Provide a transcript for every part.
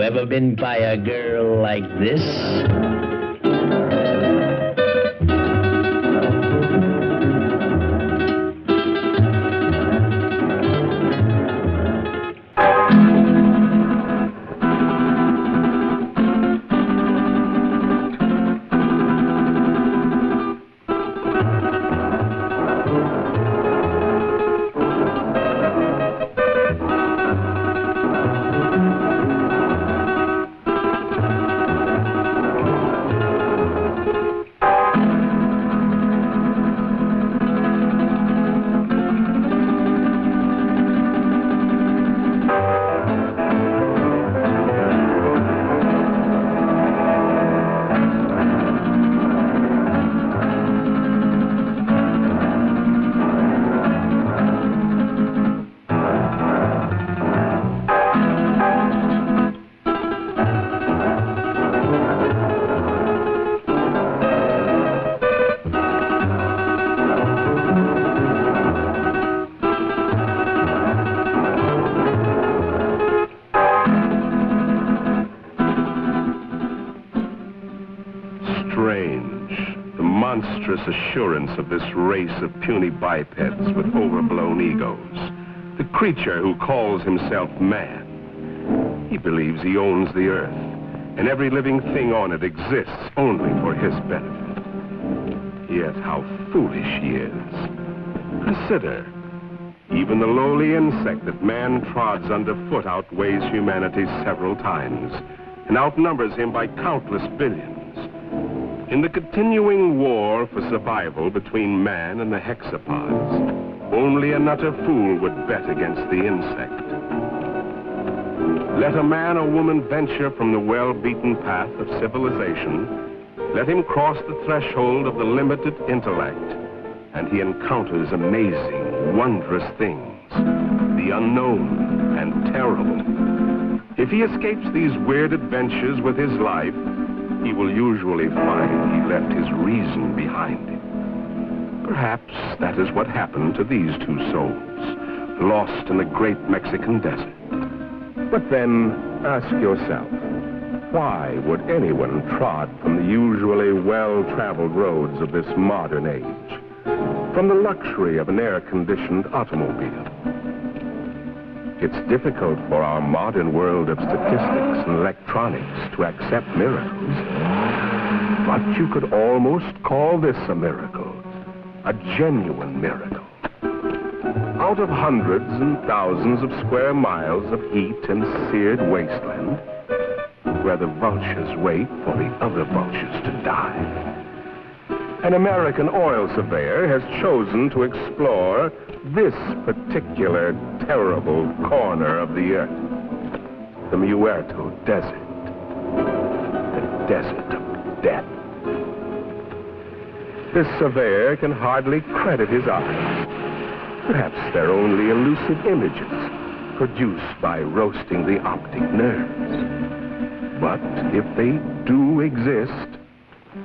ever been by a girl like this? Assurance of this race of puny bipeds with overblown egos. The creature who calls himself man. He believes he owns the earth, and every living thing on it exists only for his benefit. Yet how foolish he is. Consider, even the lowly insect that man trods underfoot outweighs humanity several times, and outnumbers him by countless billions. In the continuing war for survival between man and the hexapods, only an utter fool would bet against the insect. Let a man or woman venture from the well-beaten path of civilization, let him cross the threshold of the limited intellect, and he encounters amazing, wondrous things, the unknown and terrible. If he escapes these weird adventures with his life, he will usually find he left his reason behind him. Perhaps that is what happened to these two souls, lost in the great Mexican desert. But then, ask yourself, why would anyone trod from the usually well-traveled roads of this modern age, from the luxury of an air-conditioned automobile? It's difficult for our modern world of statistics and electronics to accept miracles. But you could almost call this a miracle, a genuine miracle. Out of hundreds and thousands of square miles of heat and seared wasteland, where the vultures wait for the other vultures to die, an American oil surveyor has chosen to explore this particular terrible corner of the earth, the Muerto Desert, the desert of death. This surveyor can hardly credit his eyes. Perhaps they're only elusive images produced by roasting the optic nerves. But if they do exist,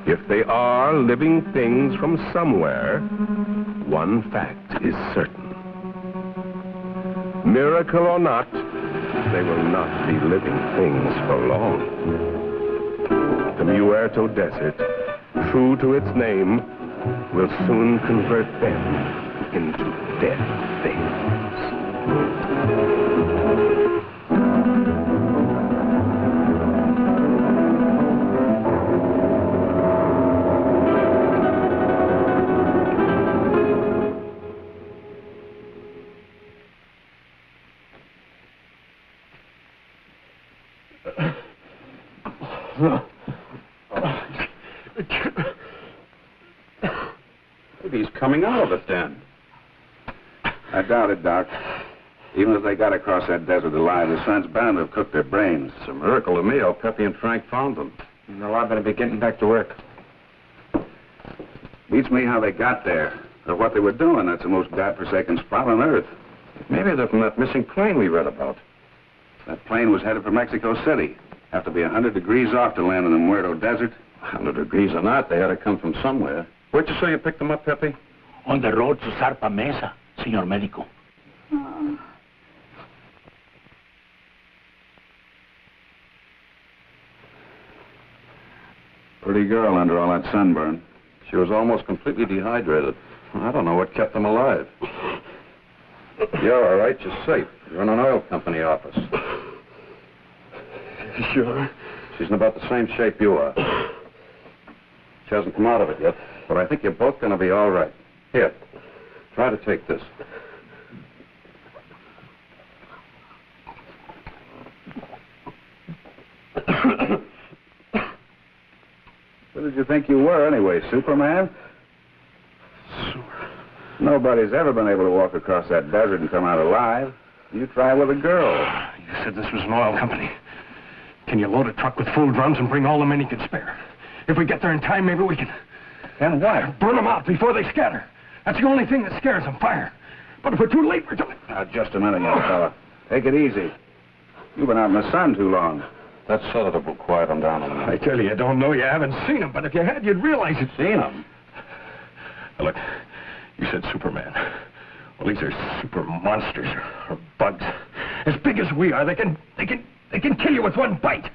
if they are living things from somewhere, one fact is certain. Miracle or not, they will not be living things for long. The Muerto Desert, true to its name, will soon convert them into dead things. Maybe he's coming out of it then. I doubt it, Doc. Even if they got across that desert alive, the sun's bound to have cooked their brains. It's a miracle to me how Pepe and Frank found them. No, I better be getting back to work. Beats me how they got there, or what they were doing. That's the most godforsaken spot on Earth. Maybe they're from that missing plane we read about. That plane was headed for Mexico City. Have to be 100 degrees off to land in the Muerto Desert. 100 degrees or not, they had to come from somewhere. Where'd you say you picked them up, Pepe? On the road to Zarpa Mesa, Señor Médico. Pretty girl under all that sunburn. She was almost completely dehydrated. I don't know what kept them alive. You're all right. You're safe. You're in an oil company office. Sure? She's in about the same shape you are. She hasn't come out of it yet, but I think you're both going to be all right. Here, try to take this. Who did you think you were, anyway, Superman? Nobody's ever been able to walk across that desert and come out alive. You try with a girl. You said this was an oil company. Can you load a truck with full drums and bring all the men you can spare? If we get there in time, maybe we can... And what? Burn them out before they scatter. That's the only thing that scares them, fire. But if we're too late, we're too... Now, just a minute, young fella. Take it easy. You've been out in the sun too long. That sedative will quiet them down a minute. I tell you don't know. You haven't seen them, but if you had, you'd realize it. Seen them? Now, look, you said Superman. Well, these are super monsters or bugs. As big as we are, they can kill you with one bite.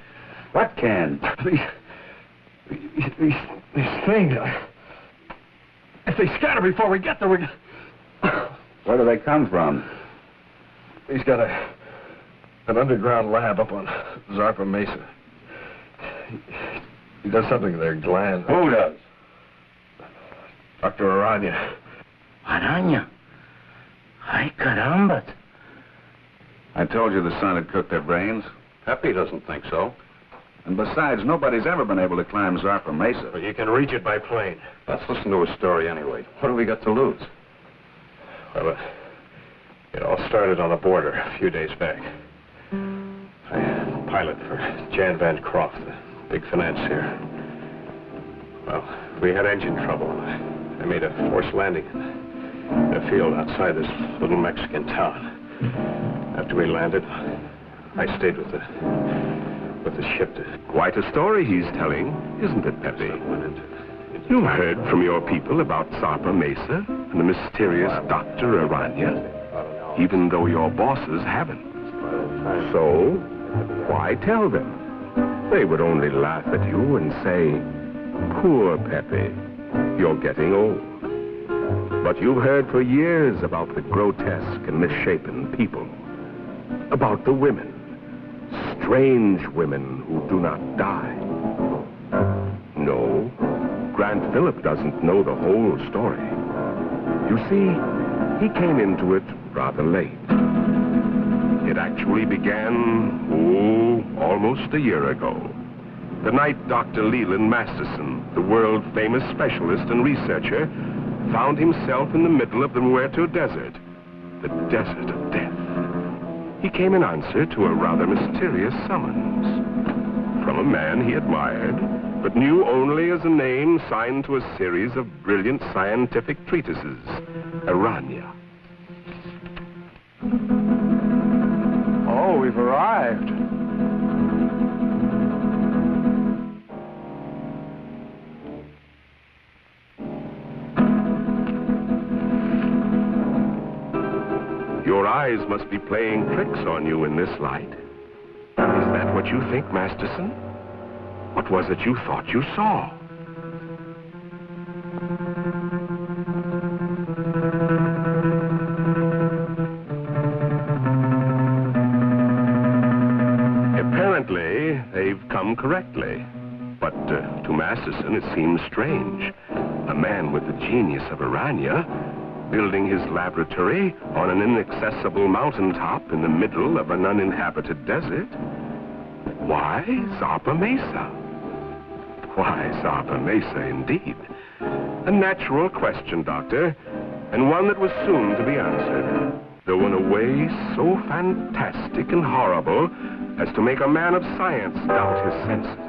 What can? These things. If they scatter before we get there, we... Where do they come from? He's got an underground lab up on Zarpa Mesa. He does something to their glands. Who does? Dr. Aranya. Aranya? Ay, carambas. I told you the sun had cooked their brains. Pepe doesn't think so. And besides, nobody's ever been able to climb Zarpa Mesa. But you can reach it by plane. Let's listen to his story anyway. What do we got to lose? Well, it all started on the border a few days back. I pilot for Jan Van Croft, the big financier. Well, we had engine trouble. I made a forced landing in a field outside this little Mexican town. After we landed, I stayed with the ship to... Quite a story he's telling, isn't it, Pepe? You've heard from your people about Zarpa Mesa and the mysterious Dr. Aranya, even though your bosses haven't. So, why tell them? They would only laugh at you and say, "Poor Pepe, you're getting old." But you've heard for years about the grotesque and misshapen people, about the women, strange women who do not die. No, Grant Phillip doesn't know the whole story. You see, he came into it rather late. It actually began, almost a year ago. The night Dr. Leland Masterson, the world-famous specialist and researcher, found himself in the middle of the Muerto Desert, the desert of death. He came in answer to a rather mysterious summons from a man he admired, but knew only as a name signed to a series of brilliant scientific treatises, Aranya. Oh, we've arrived. Your eyes must be playing tricks on you in this light. Is that what you think, Masterson? What was it you thought you saw? Apparently, they've come correctly. But to Masterson, it seems strange. A man with the genius of Aranya building his laboratory on an inaccessible mountaintop in the middle of an uninhabited desert. Why Zarpa Mesa? Why Zarpa Mesa, indeed? A natural question, Doctor, and one that was soon to be answered, though in a way so fantastic and horrible as to make a man of science doubt his senses.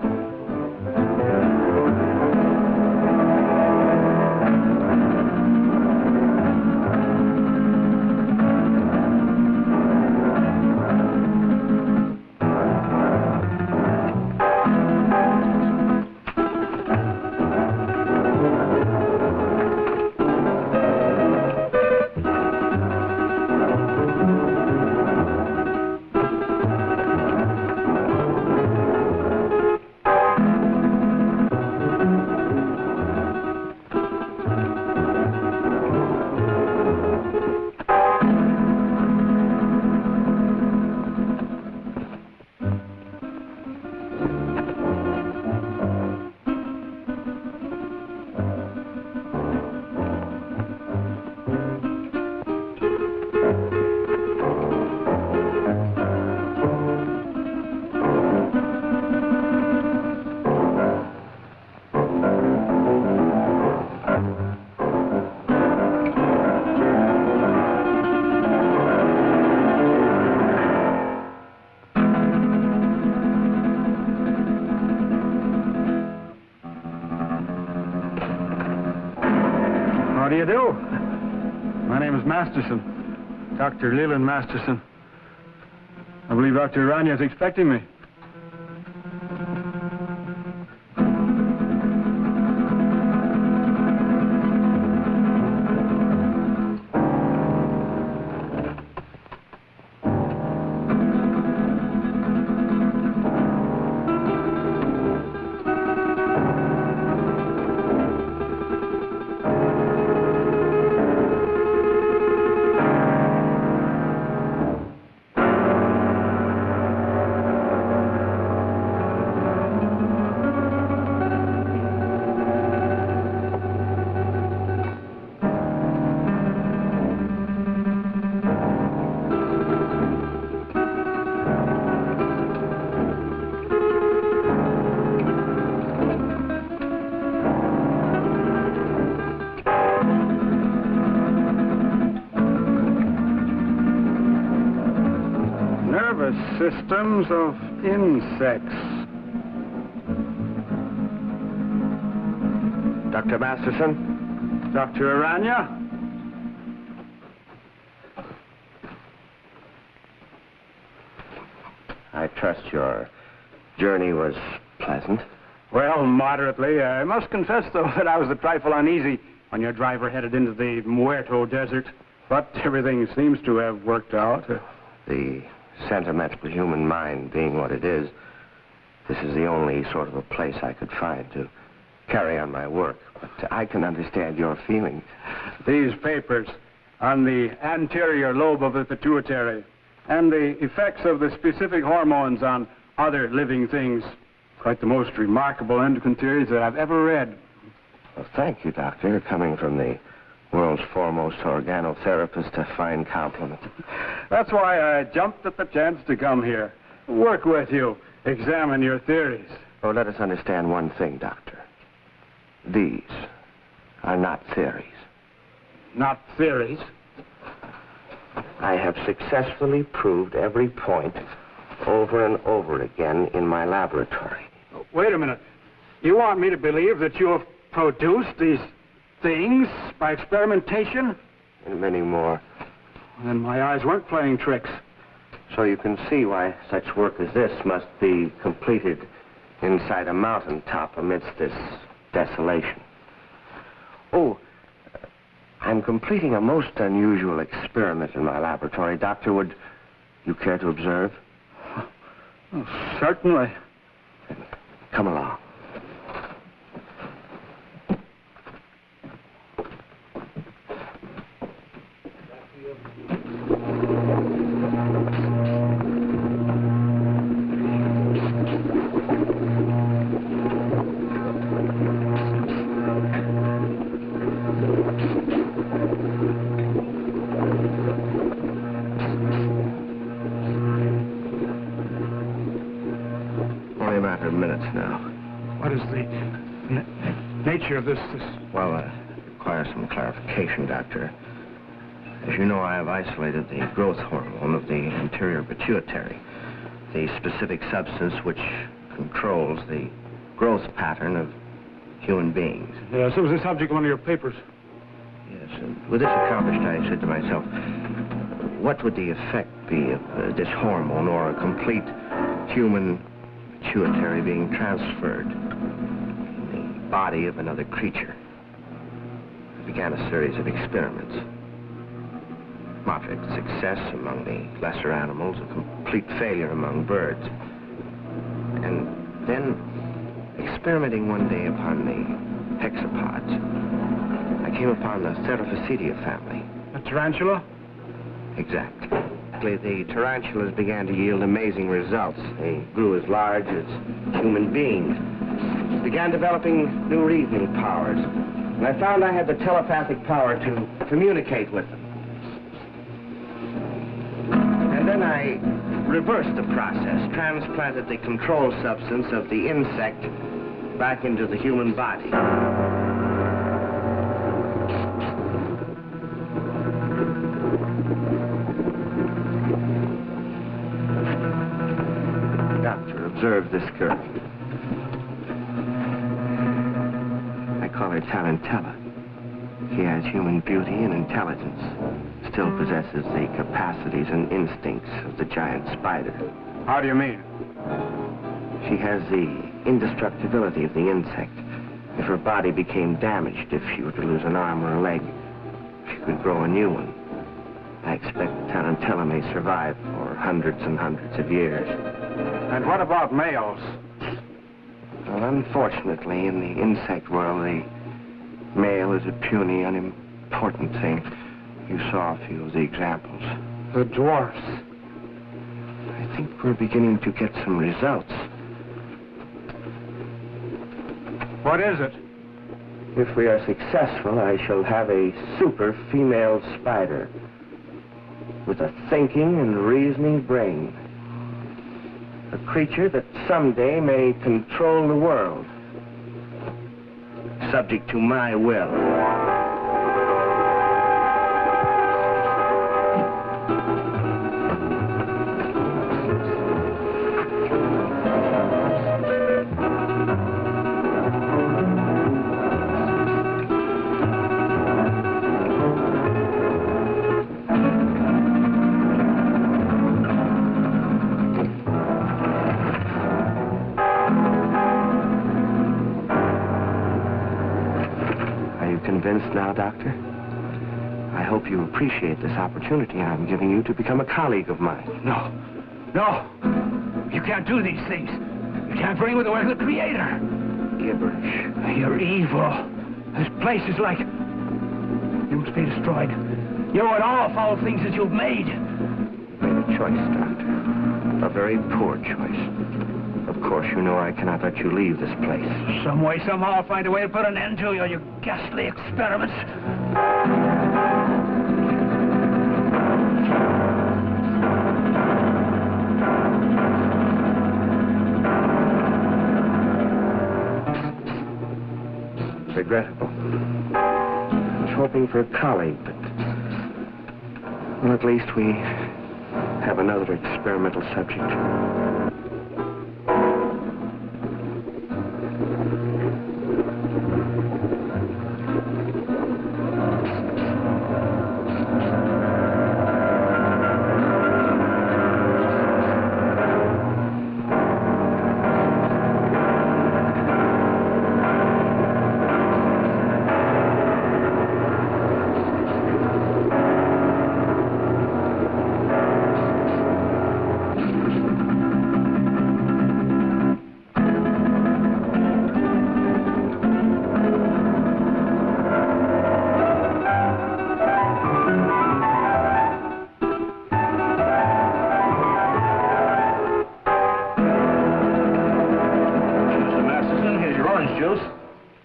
Masterson. Dr. Leland Masterson. I believe Dr. Aranya is expecting me. Systems of insects. Dr. Masterson? Dr. Aranya? I trust your journey was pleasant. Well, moderately. I must confess, though, that I was a trifle uneasy when your driver headed into the Muerto Desert. But everything seems to have worked out. The sentimental human mind being what it is, this is the only sort of a place I could find to carry on my work. But I can understand your feelings. These papers on the anterior lobe of the pituitary and the effects of the specific hormones on other living things. Quite the most remarkable endocrine theories that I've ever read. Well, thank you, Doctor. Coming from the world's foremost organotherapist, a fine compliment. That's why I jumped at the chance to come here. Work with you. Examine your theories. Oh, let us understand one thing, Doctor. These are not theories. Not theories? I have successfully proved every point over and over again in my laboratory. Wait a minute. You want me to believe that you have produced these things by experimentation? And many more. Then my eyes weren't playing tricks. So you can see why such work as this must be completed inside a mountaintop amidst this desolation. Oh, I'm completing a most unusual experiment in my laboratory. Doctor, would you care to observe? Oh, certainly. Come along. Nature of this... Well, requires some clarification, Doctor. As you know, I have isolated the growth hormone of the anterior pituitary, the specific substance which controls the growth pattern of human beings. Yes, it was the subject of one of your papers. Yes, and with this accomplished, I said to myself, what would the effect be of this hormone or a complete human pituitary being transferred body of another creature? I began a series of experiments. Moderate success among the lesser animals, a complete failure among birds. And then, experimenting one day upon the hexapods, I came upon the Theraphysidia family. A tarantula? Exactly. The tarantulas began to yield amazing results. They grew as large as human beings. Began developing new reasoning powers. And I found I had the telepathic power to communicate with them. And then I reversed the process, transplanted the control substance of the insect back into the human body. Doctor, observe this girl. I call her Tarantella. She has human beauty and intelligence, still possesses the capacities and instincts of the giant spider. How do you mean? She has the indestructibility of the insect. If her body became damaged, if she were to lose an arm or a leg, she could grow a new one. I expect Tarantella may survive for hundreds and hundreds of years. And what about males? Well, unfortunately, in the insect world, the male is a puny, unimportant thing. You saw a few of the examples. The dwarfs. I think we're beginning to get some results. What is it? If we are successful, I shall have a super female spider with a thinking and reasoning brain. A creature that someday may control the world, subject to my will. Convinced now, Doctor? I hope you appreciate this opportunity I'm giving you to become a colleague of mine. No. No. You can't do these things. You can't bring with the work of the Creator. Gibberish. You're evil. This place is like... You must be destroyed. You and all foul things that you've made. You've made a choice, Doctor. A very poor choice. Of course, you know I cannot let you leave this place. Some way, somehow, I'll find a way to put an end to your ghastly experiments. Regrettable. I was hoping for a colleague, but... Well, at least we have another experimental subject.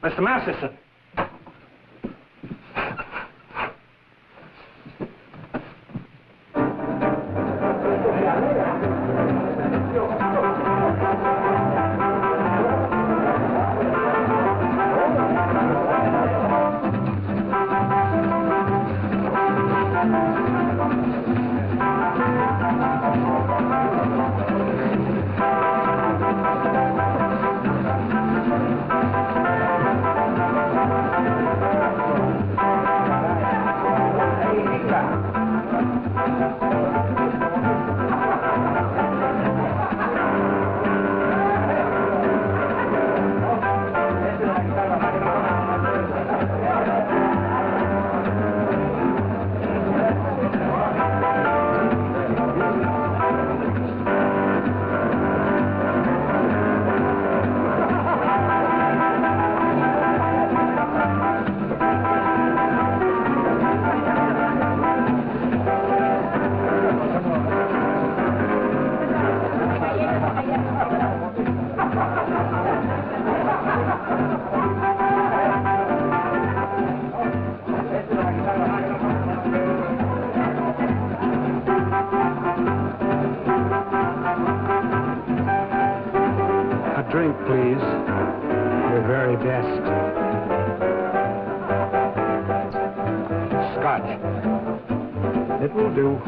Mr. Masterson. Drink, please. Your very best. Scotch. It will do.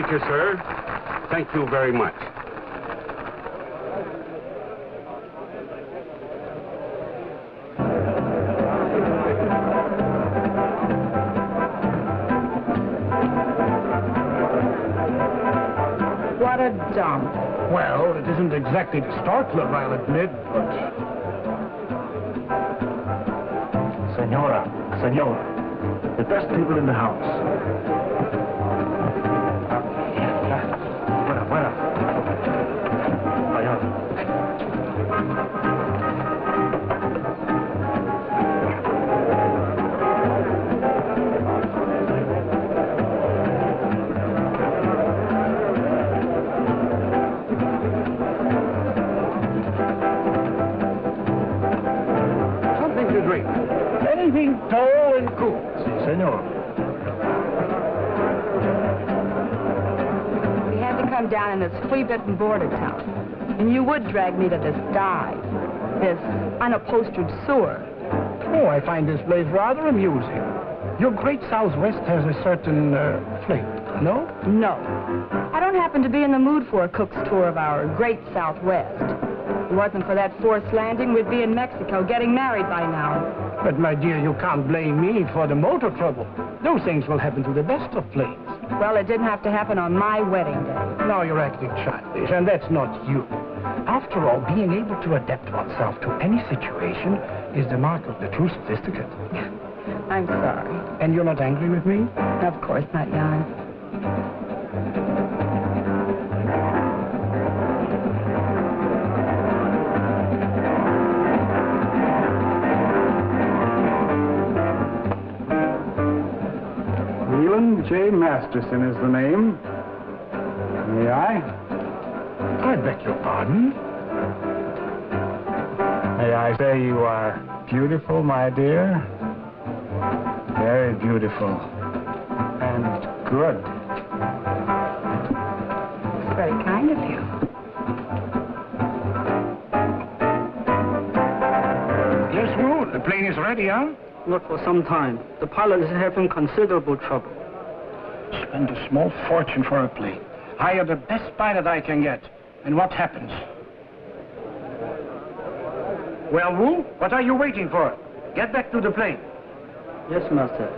Thank you, sir. Thank you very much. What a dump. Well, it isn't exactly the Star Club, I'll admit, but... Senora, the best people in the house. Fuera. Allá. Something to drink. Anything tall and cool. Si, senor. We had to come down in this flea-bitten border town. And you would drag me to this dive. This unupholstered sewer. Oh, I find this place rather amusing. Your great Southwest has a certain flavor, no? No. I don't happen to be in the mood for a cook's tour of our great Southwest. If it wasn't for that forced landing, we'd be in Mexico getting married by now. But, my dear, you can't blame me for the motor trouble. Those things will happen to the best of planes. Well, it didn't have to happen on my wedding day. Now you're acting childish, and that's not you. After all, being able to adapt oneself to any situation is the mark of the true sophisticate. I'm sorry. And you're not angry with me? Of course not, Jan. Leland J. Masterson is the name. May I? I beg your pardon? May I say you are beautiful, my dear? Very beautiful. And good. It's very kind of you. Yes, Wu, the plane is ready, huh? Not for some time. The pilot is having considerable trouble. Spend a small fortune for a plane. Hire the best pilot I can get. And what happens? Well, Wu, what are you waiting for? Get back to the plane. Yes, Master.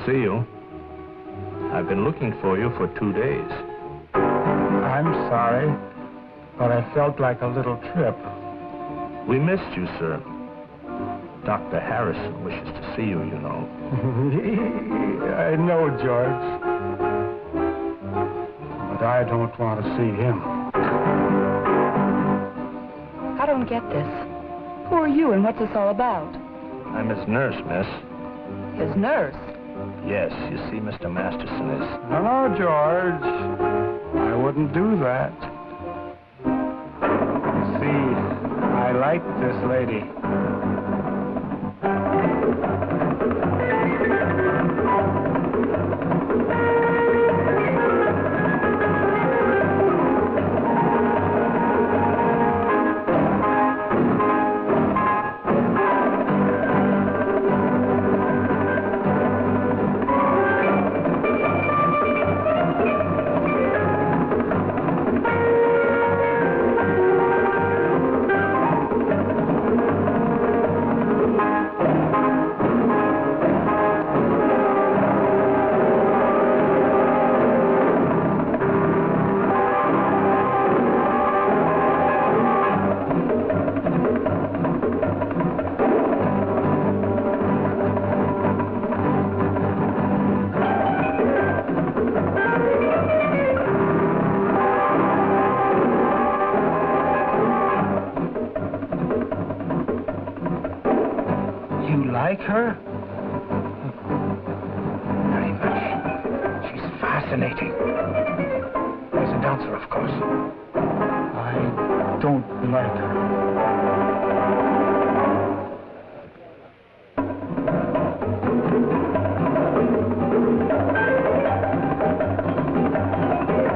see you. I've been looking for you for 2 days. I'm sorry, but I felt like a little trip. We missed you, sir. Dr. Harrison wishes to see you, you know. I know, George. But I don't want to see him. I don't get this. Who are you and what's this all about? I'm his nurse, miss. His nurse? Yes, you see, Mr. Masterson is... No, George. I wouldn't do that. You see, I like this lady. Like her? Very much. She's fascinating. As a dancer, of course. I don't like her.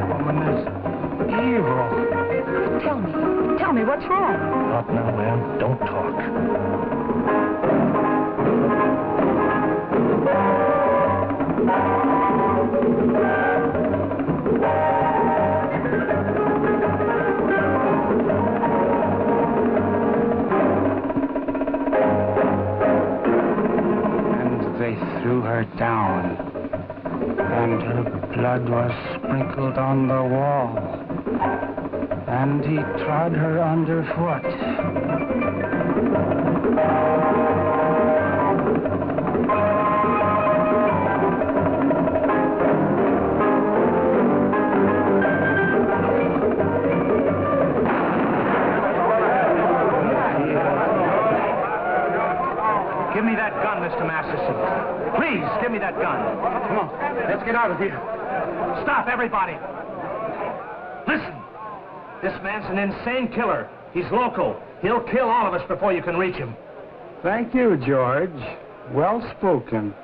Woman is evil. Tell me, what's wrong? Not now, ma'am. Don't talk. They threw her down, and her blood was sprinkled on the wall, and he trod her underfoot. Give me that gun, Mr. Masterson. Please, give me that gun. Come on, let's get out of here. Stop, everybody. Listen. This man's an insane killer. He's local. He'll kill all of us before you can reach him. Thank you, George. Well spoken.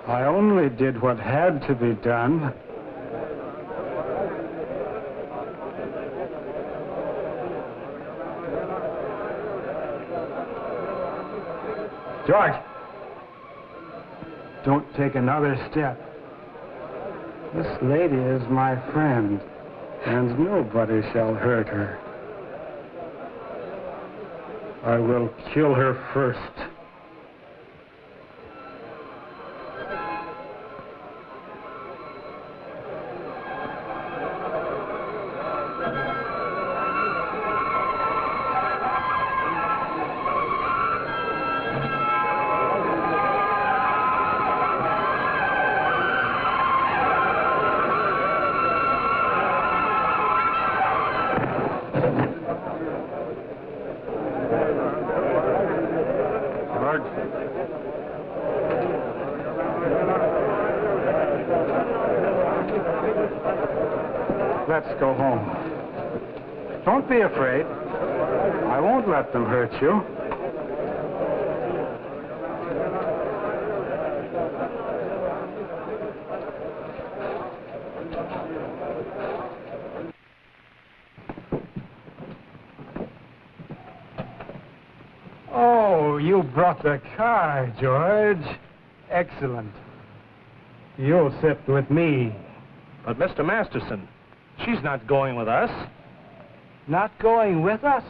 I only did what had to be done. George! Don't take another step. This lady is my friend, and nobody shall hurt her. I will kill her first. Let's go home. Don't be afraid. I won't let them hurt you. Oh, you brought the car, George. Excellent. You'll sit with me. But, Mr. Masterson, she's not going with us. Not going with us?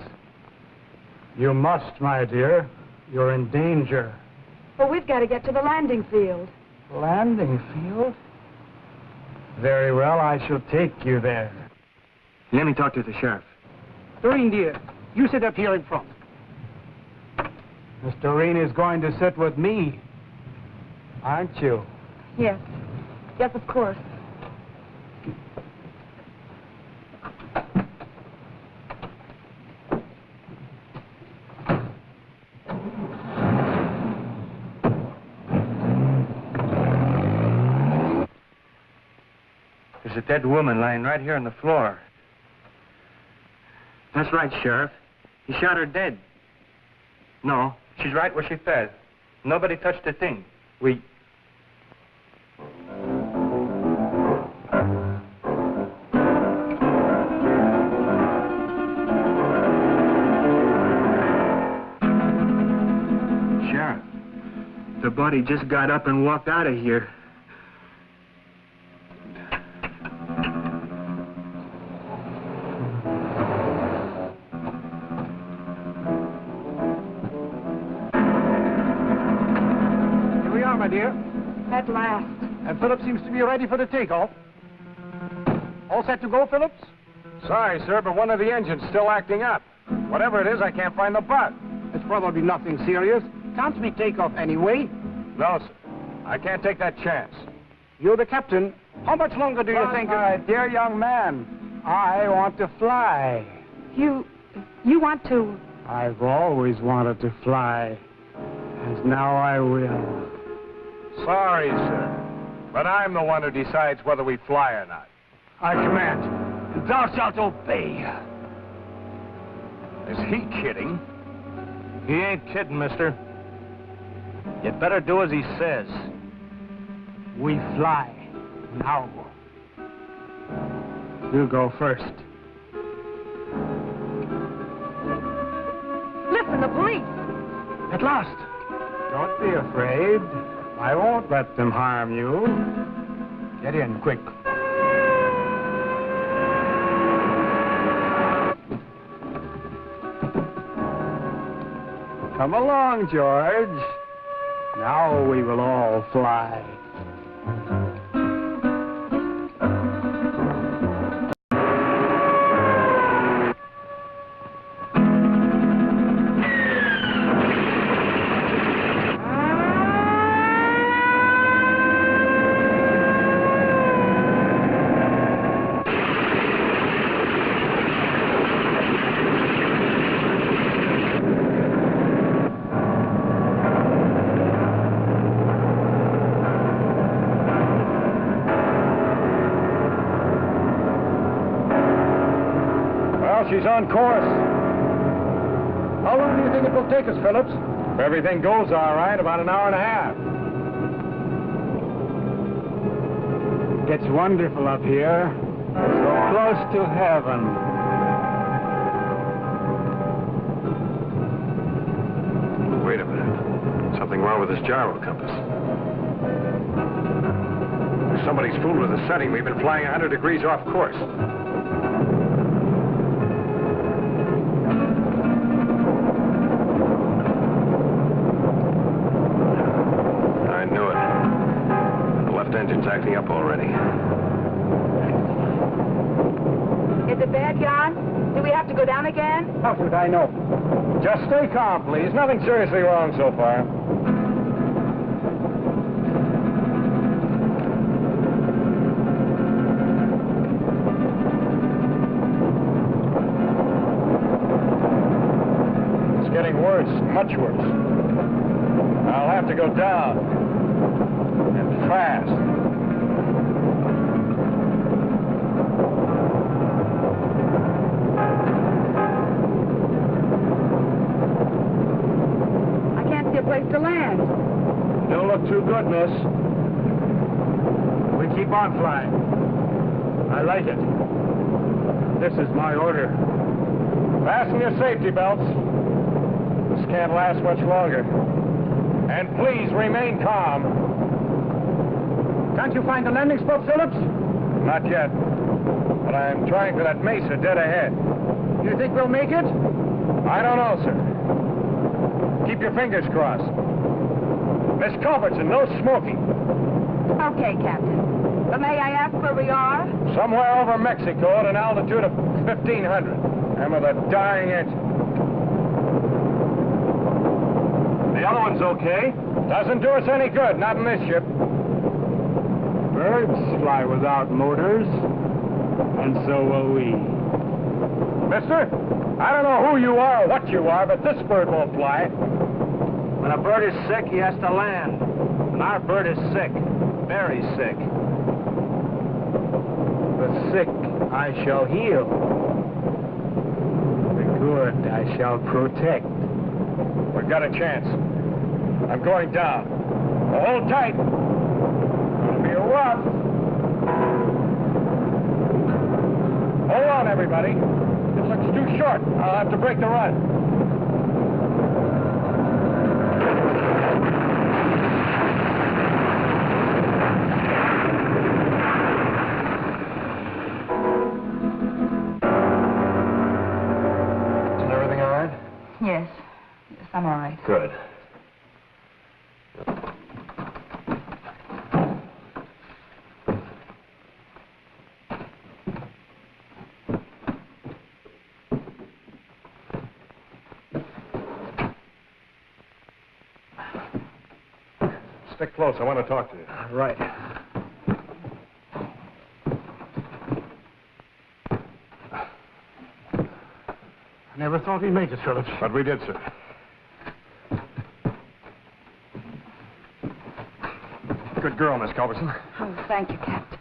You must, my dear. You're in danger. But we've got to get to the landing field. Landing field? Very well, I shall take you there. Let me talk to the sheriff. Doreen, dear, you sit up here in front. Miss Doreen is going to sit with me, aren't you? Yes. Yes, of course. There's a dead woman lying right here on the floor. That's right, Sheriff. He shot her dead. No, she's right where she fell. Nobody touched a thing. We... Sheriff, the body just got up and walked out of here. My dear. At last. And Phillips seems to be ready for the takeoff. All set to go, Phillips? Sorry, sir, but one of the engine's still acting up. Whatever it is, I can't find the part. It's probably nothing serious. Can't we take off anyway? No, sir. I can't take that chance. You're the captain. How much longer do you think... My dear young man, I want to fly. You want to... I've always wanted to fly, and now I will. Sorry, sir, but I'm the one who decides whether we fly or not. I command, and thou shalt obey. Is he kidding? He ain't kidding, mister. You'd better do as he says. We fly now. You go first. Listen, the police! At last! Don't be afraid. I won't let them harm you. Get in, quick. Come along, George. Now we will all fly. She's on course. How long do you think it will take us, Phillips? If everything goes all right, about an hour and a half. It's wonderful up here. So close to heaven. Wait a minute. Something wrong with this gyro compass. If somebody's fooled with the setting, we've been flying 100 degrees off course. Engine's acting up already. Is it bad, Jan? Do we have to go down again? How should I know? Just stay calm, please. Nothing seriously wrong so far. It's getting worse, much worse. I'll have to go down. And fast. Place to land. Don't look too good, miss. We keep on flying. I like it. This is my order. Fasten your safety belts. This can't last much longer. And please remain calm. Can't you find a landing spot, Phillips? Not yet. But I'm trying for that Mesa dead ahead. You think we'll make it? I don't know, sir. Keep your fingers crossed. Miss Culbertson, no smoking. Okay, Captain. But may I ask where we are? Somewhere over Mexico at an altitude of 1,500. And with a dying engine. The other one's okay. Doesn't do us any good, not in this ship. Birds fly without motors, and so will we. Mister, I don't know who you are or what you are, but this bird won't fly. When a bird is sick, he has to land. And our bird is sick. Very sick. The sick I shall heal. The good I shall protect. We've got a chance. I'm going down. Hold tight. It'll be rough. Hold on, everybody. It looks too short. I'll have to break the run. Is everything all right? Yes. Yes, I'm all right. Good. Stick close. I want to talk to you. Right. I never thought we'd make it, Phillips. But we did, sir. Good girl, Miss Culbertson. Oh, thank you, Captain.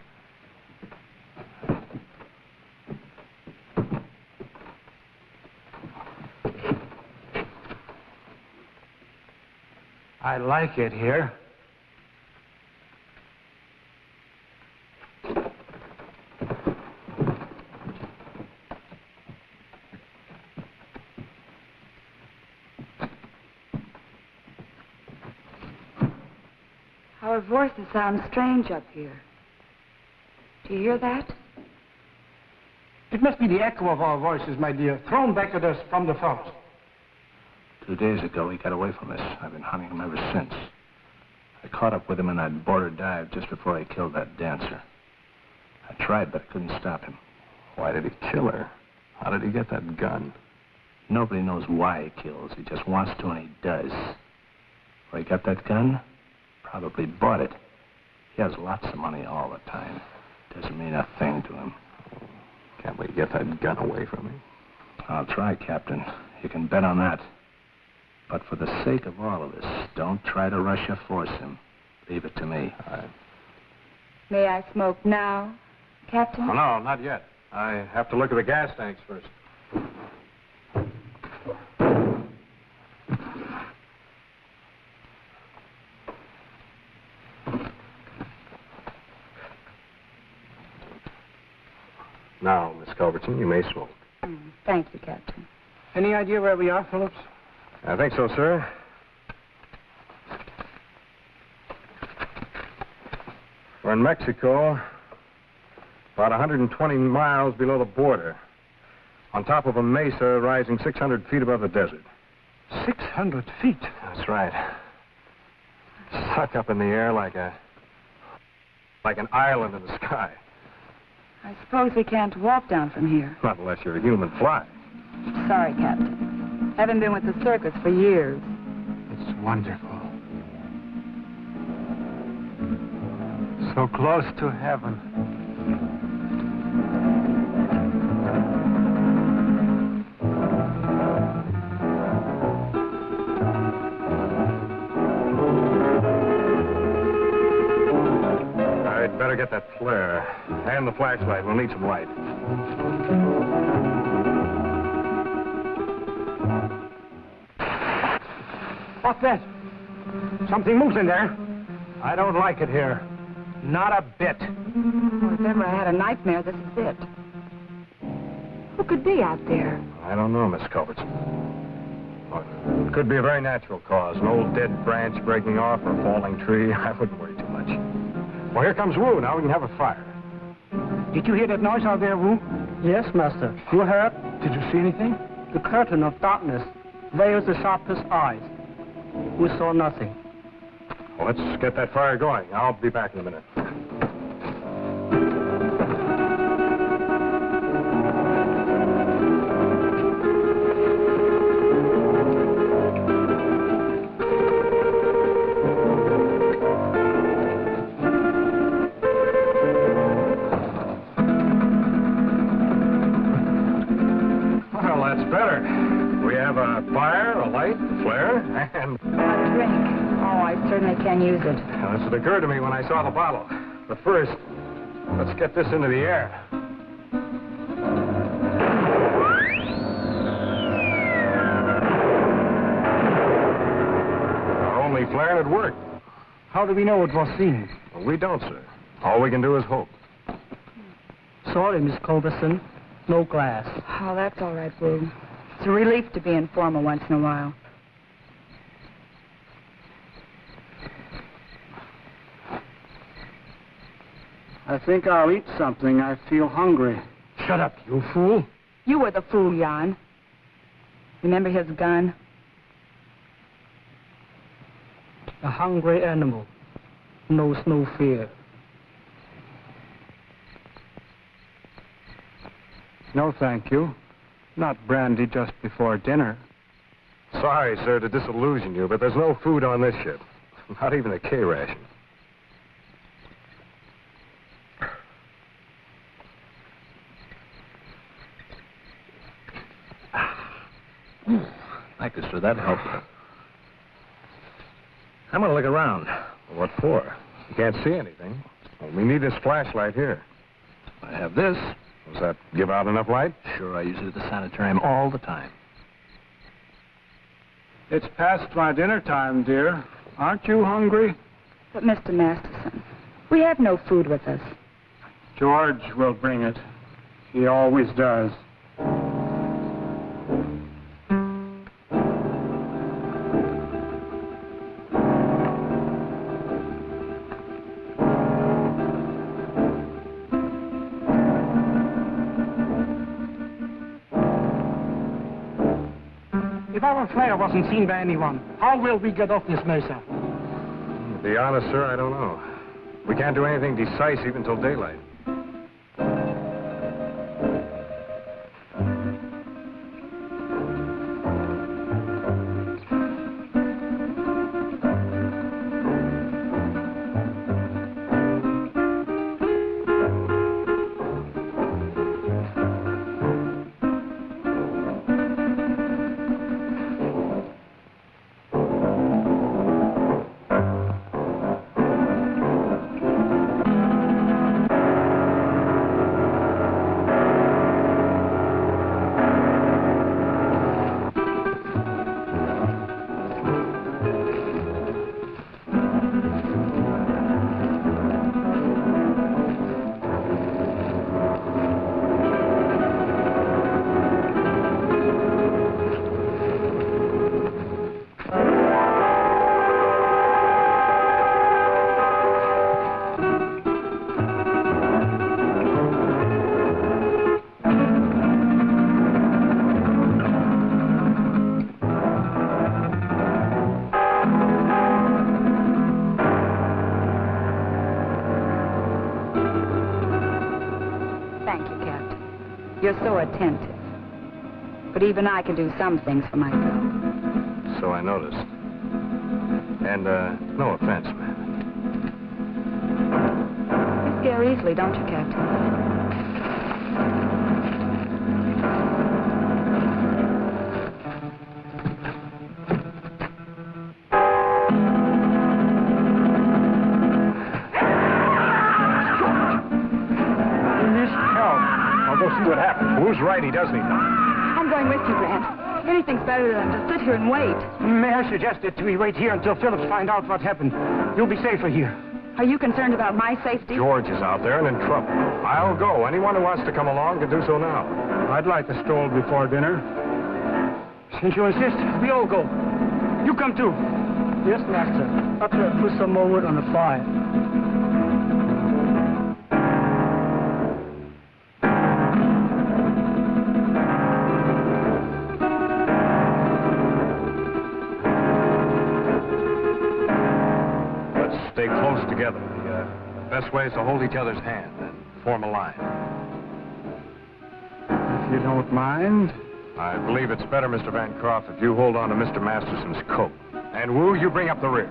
I like it here. Our voices sound strange up here. Do you hear that? It must be the echo of our voices, my dear, thrown back at us from the forest. 2 days ago, he got away from us. I've been hunting him ever since. I caught up with him in that border dive just before I killed that dancer. I tried, but I couldn't stop him. Why did he kill her? How did he get that gun? Nobody knows why he kills. He just wants to, and he does. Where he got that gun? Probably bought it. He has lots of money all the time. Doesn't mean a thing to him. Can't we get that gun away from him? I'll try, Captain. You can bet on that. But for the sake of all of us, don't try to rush or force him. Leave it to me. May I smoke now, Captain? Oh, no, not yet. I have to look at the gas tanks first. Now, Miss Culbertson, you may smoke. Thank you, Captain. Any idea where we are, Phillips? I think so, sir. We're in Mexico, about 120 miles below the border, on top of a mesa rising 600 feet above the desert. 600 feet? That's right. Stuck up in the air like an island in the sky. I suppose we can't walk down from here. Not unless you're a human fly. Sorry, Captain. Haven't been with the circus for years. It's wonderful. So close to heaven. I'd better get that flare. And the flashlight. We'll need some light. What's that? Something moves in there. I don't like it here. Not a bit. Well, if ever I had a nightmare, this is it. Who could be out there? I don't know, Miss Culbertson. Well, it could be a very natural cause. An old dead branch breaking off or a falling tree. I wouldn't worry too much. Well, here comes Wu. Now we can have a fire. Did you hear that noise out there, Wu? Yes, Master. You heard? Did you see anything? The curtain of darkness veils the sharpest eyes. We saw nothing. Well, let's get that fire going. I'll be back in a minute. Well, that's better. We have a fire, a light, a flare, and... A drink. Oh, I certainly can use it. Well, this had occurred to me when I saw the bottle. But first, let's get this into the air. Our only flare and it worked. How do we know it was seen? Well, we don't, sir. All we can do is hope. Sorry, Miss Culberson. No glass. Oh, that's all right, Boo. It's a relief to be informal once in a while. I think I'll eat something. I feel hungry. Shut up, you fool. You were the fool, Jan. Remember his gun? A hungry animal knows no fear. No, thank you. Not brandy just before dinner. Sorry, sir, to disillusion you, but there's no food on this ship. Not even a K ration. Thank you, sir. That helped. I'm going to look around. What for? You can't see anything. Well, we need this flashlight here. I have this. Does that give out enough light? Sure, I use it at the sanitarium all the time. It's past my dinner time, dear. Aren't you hungry? But, Mr. Masterson, we have no food with us. George will bring it. He always does. If our flare wasn't seen by anyone, how will we get off this mesa? To be honest, sir, I don't know. We can't do anything decisive until daylight. You're so attentive. But even I can do some things for myself. So I noticed. And, no offense, man. You scare easily, don't you, Captain? What happened? Who's right? He does need help. I'm going with you, Grant. Anything's better than to sit here and wait. May I suggest that we wait here until Phillips finds out what happened? You'll be safer here. Are you concerned about my safety? George is out there and in trouble. I'll go. Anyone who wants to come along can do so now. I'd like a stroll before dinner. Since you insist, we all go. You come too. Yes, Master. After I put some more wood on the fire. best way is to hold each other's hand and form a line. If you don't mind. I believe it's better, Mr. Bancroft, if you hold on to Mr. Masterson's coat. And Wu, you bring up the rear.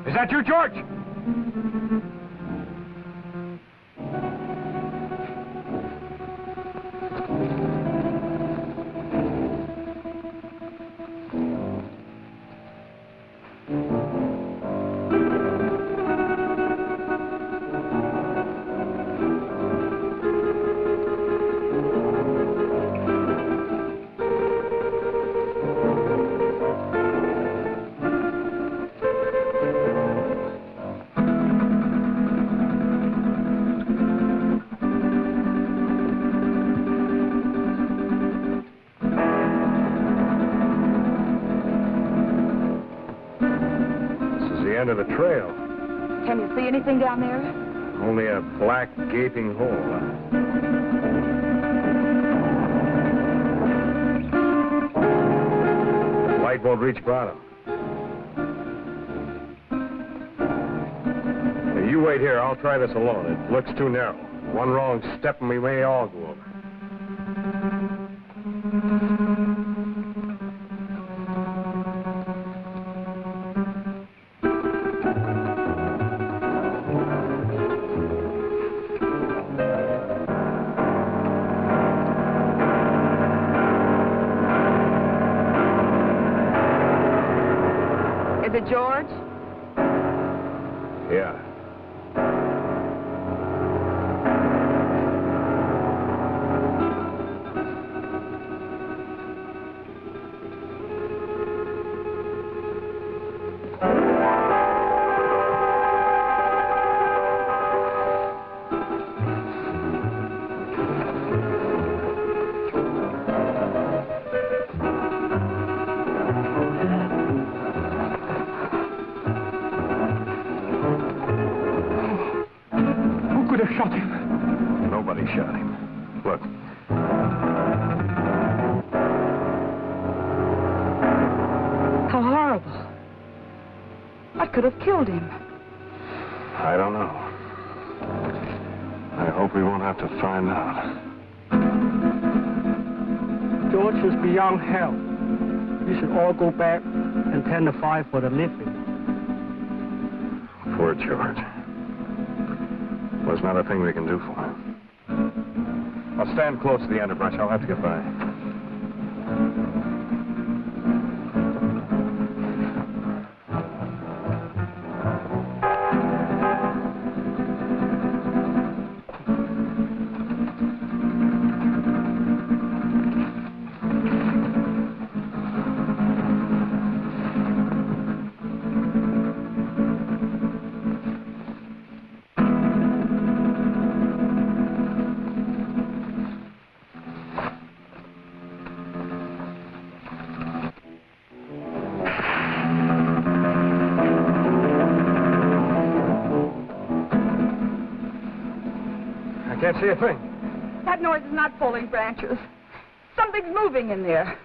Is that you, George? End of the trail. Can you see anything down there? Only a black, gaping hole. The light won't reach bottom. Now, you wait here. I'll try this alone. It looks too narrow. One wrong step and we may all go over. Is it George? Yeah. Shot him. Nobody shot him. Look. How horrible. What could have killed him? I don't know. I hope we won't have to find out. George is beyond help. You should all go back and tend the fire for the living. Poor George. There's not a thing we can do for him. I'll stand close to the underbrush. I'll have to get by. Can't see a thing. That noise is not falling branches. Something's moving in there.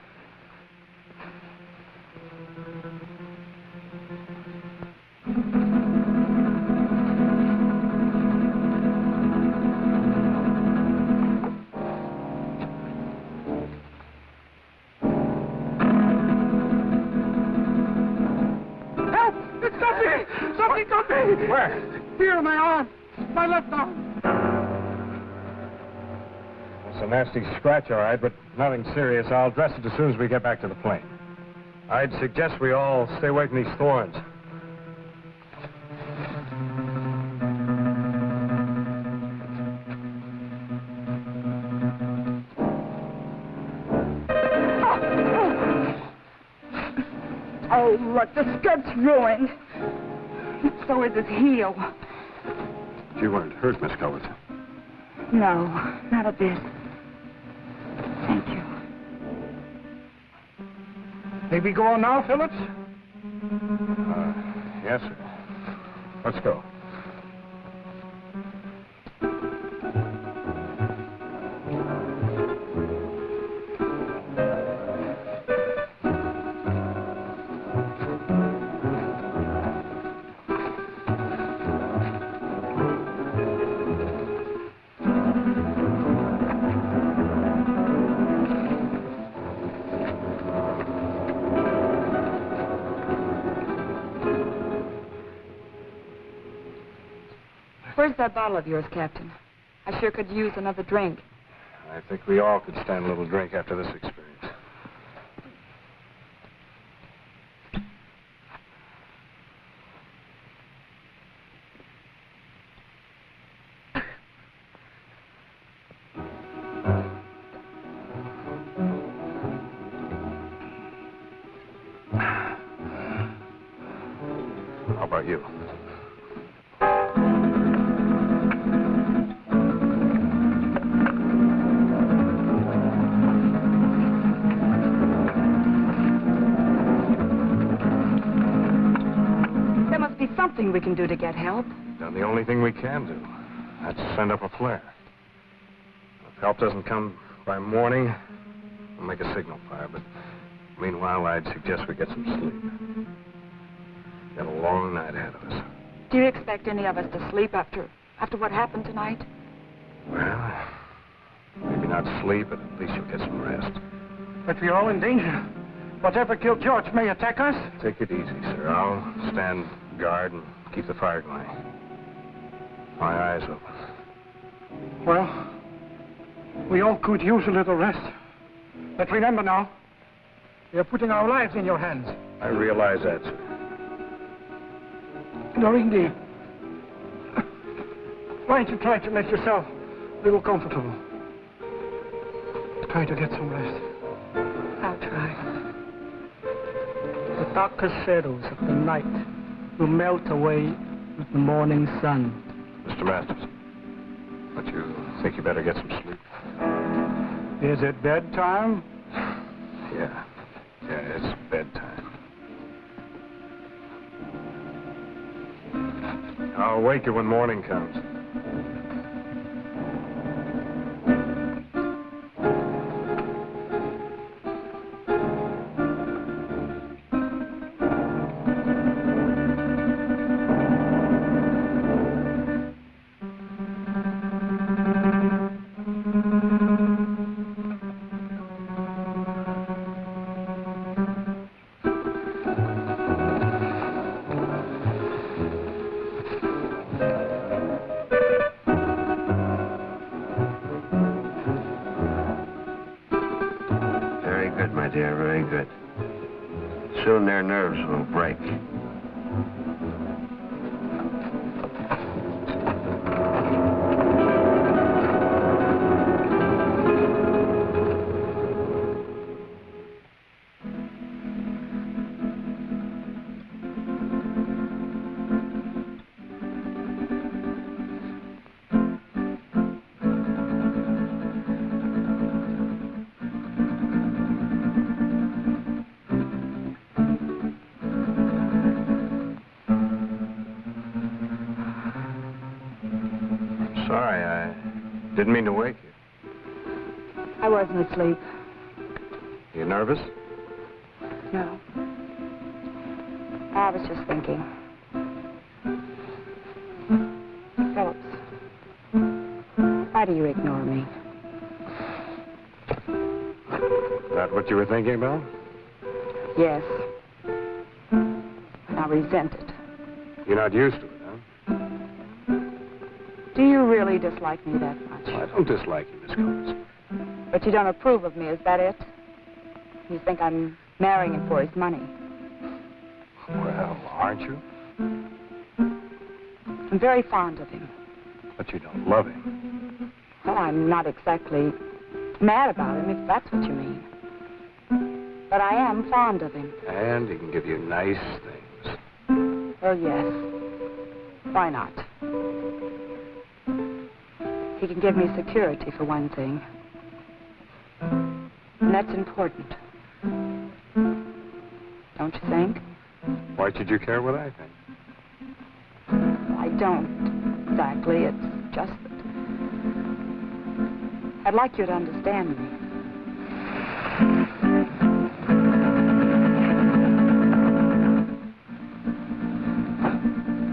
Help me! Where? Here, my arm. My left arm. It's a nasty scratch, all right, but nothing serious. I'll dress it as soon as we get back to the plane. I'd suggest we all stay away from these thorns. Oh, look, the skirt's ruined. So is his heel. You weren't hurt, Miss Culbertson. No, not a bit. Thank you. May we go on now, Phillips? Yes, sir. Let's go. Where's that bottle of yours, Captain? I sure could use another drink. I think we all could stand a little drink after this experience. How about you? Something we can do to get help. Done the only thing we can do. That's send up a flare. If help doesn't come by morning, we'll make a signal fire. But meanwhile, I'd suggest we get some sleep. Got a long night ahead of us. Do you expect any of us to sleep after what happened tonight? Well, maybe not sleep, but at least you'll get some rest. But we're all in danger. Whatever killed George may attack us. Take it easy, sir. I'll stand guard and keep the fire going. My eyes open. Well, we all could use a little rest. But remember now, we are putting our lives in your hands. I realize that, sir. No, indeed. Why don't you try to make yourself a little comfortable? Try to get some rest. I'll try. The darkest shadows of the night will melt away with the morning sun. Mr. Masters, don't you think you better get some sleep? Is it bedtime? Yeah, it's bedtime. I'll wake you when morning comes. Soon their nerves will break. Didn't mean to wake you. I wasn't asleep. You nervous? No. I was just thinking. Phillips, why do you ignore me? That what you were thinking about? Yes. And I resent it. You're not used to it. really dislike me that much. I don't dislike you, Miss Culbertson. But you don't approve of me, is that it? You think I'm marrying him for his money. Well, aren't you? I'm very fond of him. But you don't love him. Well, I'm not exactly mad about him, if that's what you mean. But I am fond of him. And he can give you nice things. Well, yes. Why not? He can give me security, for one thing. And that's important. Don't you think? Why should you care what I think? I don't exactly. It's just that I'd like you to understand me.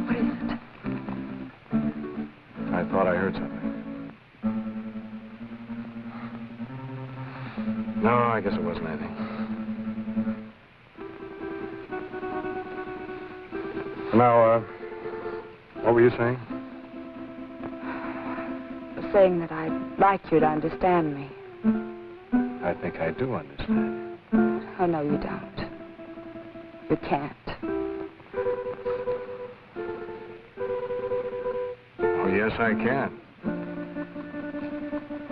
What is it? I thought I heard something. No, I guess it wasn't anything. Now, what were you saying? I was saying that I'd like you to understand me. I think I do understand. Oh, no, you don't. You can't. Oh, yes, I can.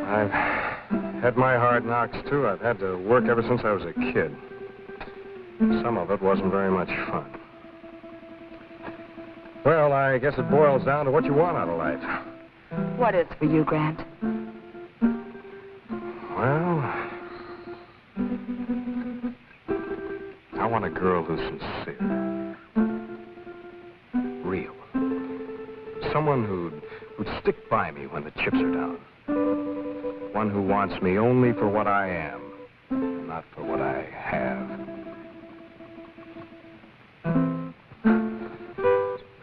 I've had my hard knocks, too. I've had to work ever since I was a kid. Some of it wasn't very much fun. Well, I guess it boils down to what you want out of life. What is for you, Grant? Well, I want a girl who's sincere. Real. Someone who'd stick by me when the chips are down. One who wants me only for what I am, not for what I have.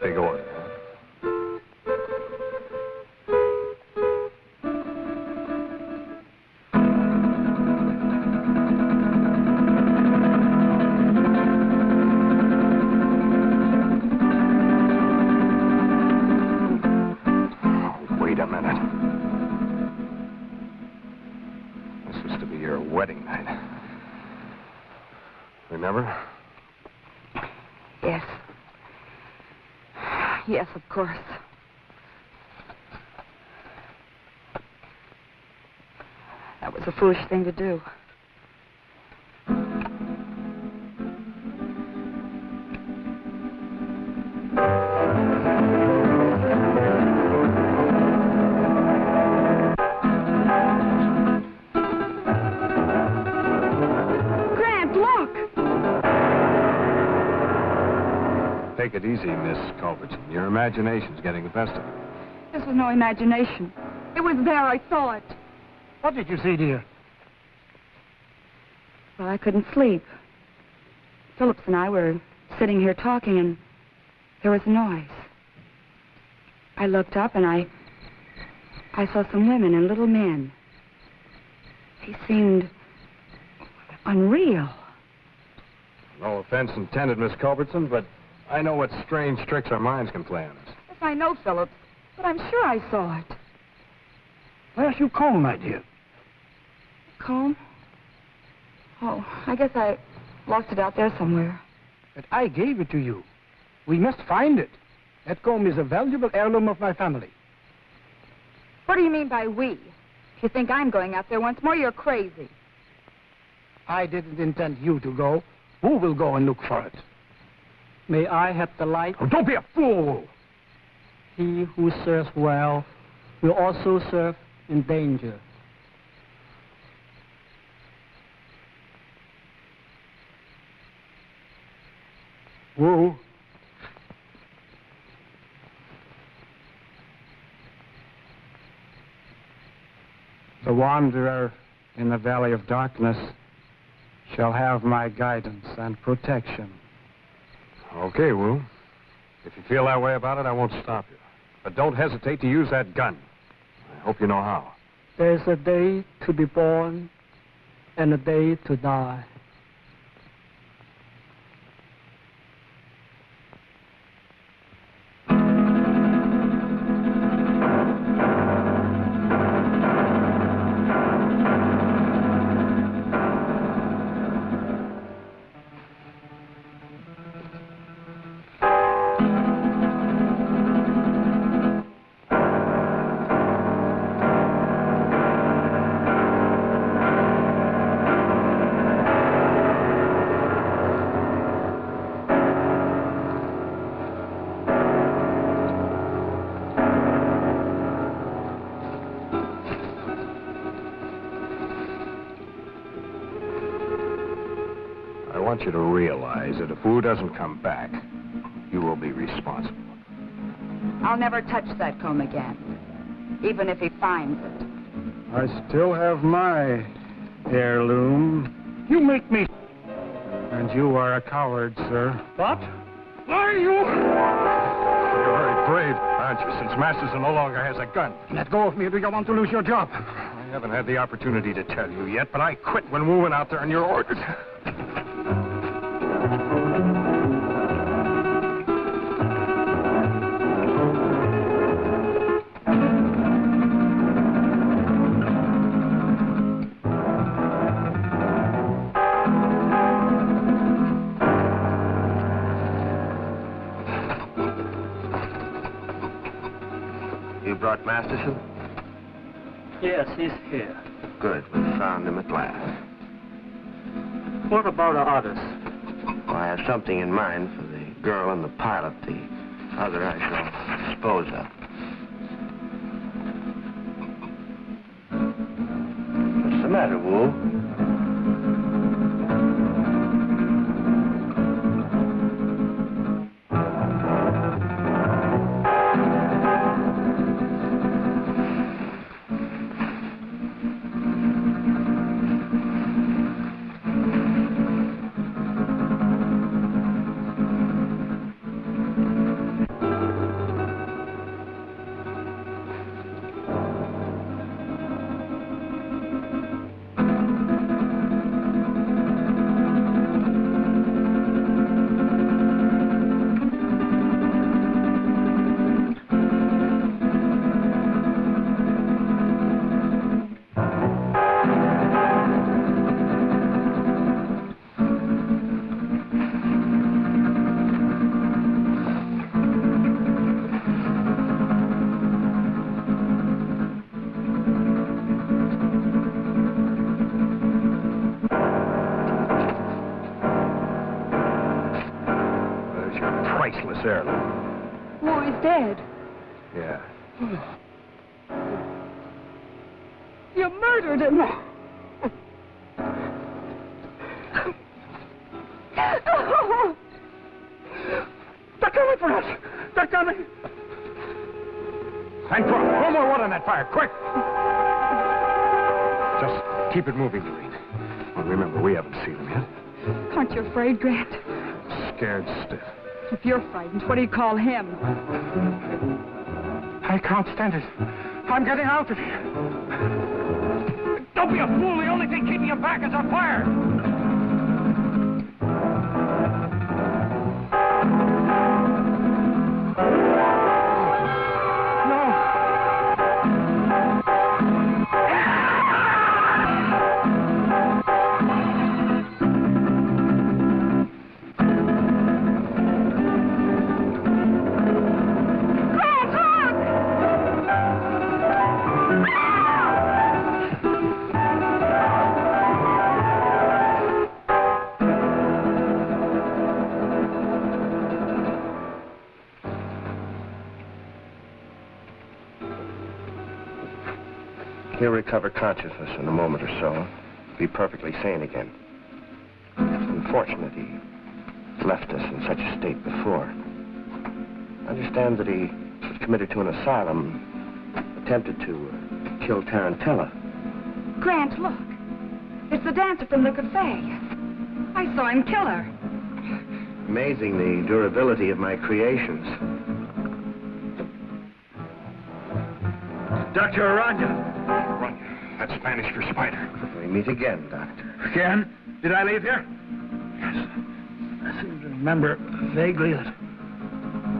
Big order, huh? Oh, wait a minute. This was to be your wedding night. Remember? Yes. Yes, of course. That was a foolish thing to do. Grant, look! Take it easy, Miss Culbertson. Your imagination's getting the best of you. This was no imagination. It was there. I saw it. What did you see, dear? Well, I couldn't sleep. Phillips and I were sitting here talking, and there was a noise. I looked up, and I saw some women and little men. They seemed unreal. No offense intended, Miss Culbertson, but I know what strange tricks our minds can play on us. Yes, I know, Phillips, but I'm sure I saw it. Where's your comb, my dear? Comb? Oh, I guess I lost it out there somewhere. But I gave it to you. We must find it. That comb is a valuable heirloom of my family. What do you mean by we? If you think I'm going out there once more, you're crazy. I didn't intend you to go. Who will go and look for it? May I have the light? Oh, don't be a fool! He who serves well will also serve in danger. Whoa. The wanderer in the valley of darkness shall have my guidance and protection. Okay, Wu. If you feel that way about it, I won't stop you. But don't hesitate to use that gun. I hope you know how. There's a day to be born and a day to die. I want you to realize that if Wu doesn't come back, you will be responsible. I'll never touch that comb again, even if he finds it. I still have my heirloom. You make me... And you are a coward, sir. What? Why are you... You're very brave, aren't you, since Masters no longer has a gun? Let go of me, or do you want to lose your job? I haven't had the opportunity to tell you yet, but I quit when Wu went out there on your orders. Masterson? Yes, he's here. Good. We found him at last. What about the others? Well, I have something in mind for the girl and the pilot. The other I shall dispose of. What's the matter, Wu? Wu is dead. Yeah. You murdered him. They're coming for us. They're coming. And throw more wood on that fire, quick! Just keep it moving, Doreen. Well, remember, we haven't seen him yet. Aren't you afraid, Grant? Scared stiff. If you're frightened, what do you call him? I can't stand it. I'm getting out of here. Don't be a fool. The only thing keeping you back is our fire. He'll recover consciousness in a moment or so. Be perfectly sane again. It's unfortunate he left us in such a state before. I understand that he was committed to an asylum, attempted to kill Tarantella. Grant, look. It's the dancer from the cafe. I saw him kill her. Amazing the durability of my creations. Dr. Aranya. That's Spanish for spider. We meet again, Doctor. Again? Did I leave here? Yes. I seem to remember vaguely that...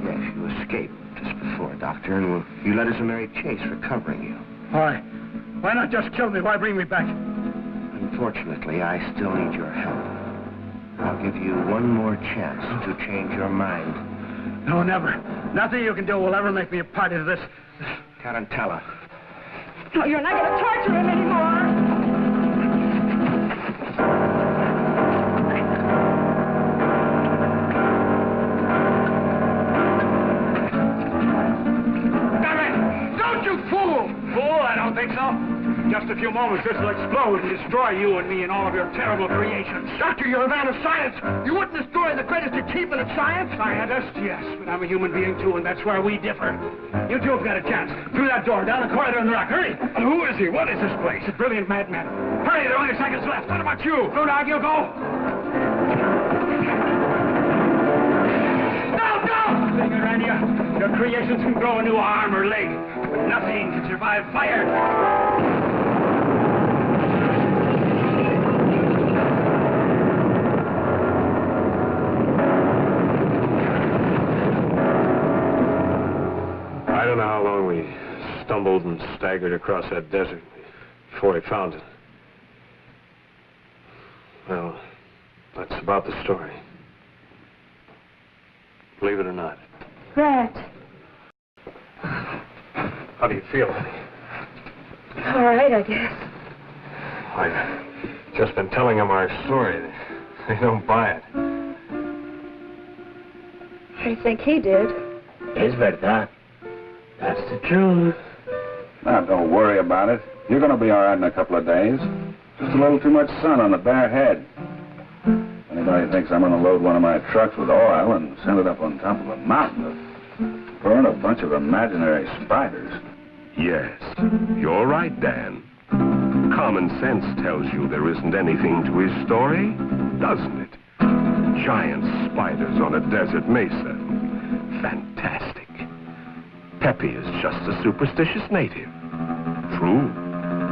Yes, you escaped just before, Doctor, and you led us a merry chase recovering you. Why? Why not just kill me? Why bring me back? Unfortunately, I still need your help. I'll give you one more chance to change your mind. No, never. Nothing you can do will ever make me a party to this. Tarantella. No, you're not going to torture him anymore. Damn it! Don't you fool! Fool? I don't think so. Just a few moments, this will explode and destroy you and me and all of your terrible creations. Doctor, you're a man of science. You wouldn't destroy the greatest achievement of science? Scientist, yes, but I'm a human being too, and that's where we differ. You two have got a chance. Through that door, down the corridor in the rock. Hurry! And who is he? What is this place? He's a brilliant madman. Hurry, there are only seconds left. What about you? Go, dog, you go. Sitting around you, your creations can grow a new arm or leg, but nothing can survive fire. I don't know how long we stumbled and staggered across that desert before we found it. Well, that's about the story. Believe it or not. Brett. How do you feel, honey? All right, I guess. I've just been telling them our story. They don't buy it. I think he did. Es verdad. That's the truth. Now, don't worry about it. You're going to be all right in a couple of days. Just a little too much sun on the bare head. Anybody thinks I'm going to load one of my trucks with oil and send it up on top of a mountain to burn a bunch of imaginary spiders? Yes, you're right, Dan. Common sense tells you there isn't anything to his story, doesn't it? Giant spiders on a desert mesa. Fantastic. Pepe is just a superstitious native. True,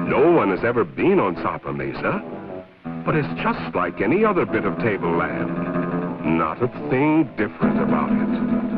no one has ever been on top of Mesa, but it's just like any other bit of tableland. Not a thing different about it.